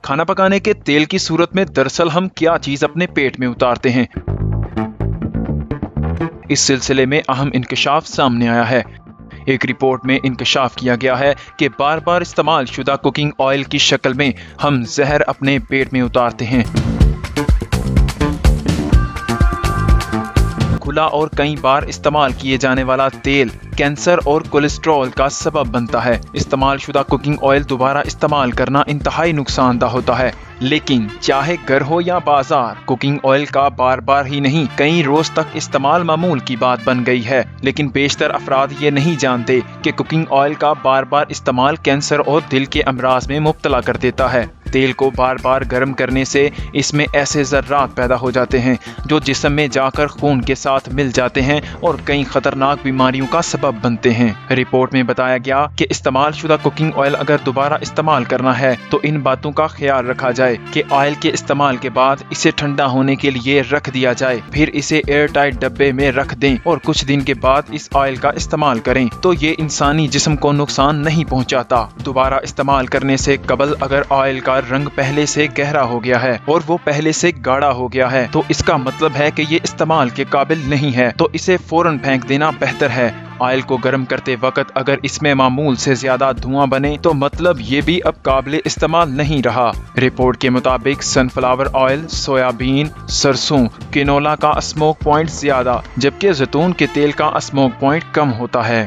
खाना पकाने के तेल की सूरत में दरअसल हम क्या चीज अपने पेट में उतारते हैं, इस सिलसिले में अहम इंकशाफ सामने आया है। एक रिपोर्ट में इंकशाफ किया गया है कि बार बार इस्तेमाल शुदा कुकिंग ऑयल की शक्ल में हम जहर अपने पेट में उतारते हैं। खुला और कई बार इस्तेमाल किए जाने वाला तेल कैंसर और कोलेस्ट्रॉल का सबब बनता है। इस्तेमाल शुदा कुकिंग ऑयल दोबारा इस्तेमाल करना इंतहाई नुकसानदा होता है, लेकिन चाहे घर हो या बाजार, कुकिंग ऑयल का बार बार ही नहीं कई रोज तक इस्तेमाल मामूल की बात बन गई है। लेकिन बेशतर अफराद ये नहीं जानते कि कुकिंग ऑयल का बार बार इस्तेमाल कैंसर और दिल के अमराज में मुब्तला कर देता है। तेल को बार बार गर्म करने से इसमें ऐसे ज़र्रात पैदा हो जाते हैं जो जिस्म में जाकर खून के साथ मिल जाते हैं और कई खतरनाक बीमारियों का सबब बनते हैं। रिपोर्ट में बताया गया कि इस्तेमाल शुदा कुकिंग ऑयल अगर दोबारा इस्तेमाल करना है तो इन बातों का ख्याल रखा जाए कि ऑयल के इस्तेमाल के बाद इसे ठंडा होने के लिए रख दिया जाए, फिर इसे एयर टाइट डब्बे में रख दें और कुछ दिन के बाद इस ऑयल का इस्तेमाल करें तो ये इंसानी जिस्म को नुकसान नहीं पहुंचाता। दोबारा इस्तेमाल करने से कबल अगर ऑयल का रंग पहले से गहरा हो गया है और वो पहले से गाढ़ा हो गया है तो इसका मतलब है कि ये इस्तेमाल के काबिल नहीं है, तो इसे फौरन फेंक देना बेहतर है। ऑयल को गर्म करते वक्त अगर इसमें मामूल से ज्यादा धुआं बने तो मतलब ये भी अब काबिल इस्तेमाल नहीं रहा। रिपोर्ट के मुताबिक सनफ्लावर ऑयल, सोयाबीन, सरसों, किनोला का स्मोक पॉइंट ज्यादा जबकि जैतून के तेल का स्मोक पॉइंट कम होता है।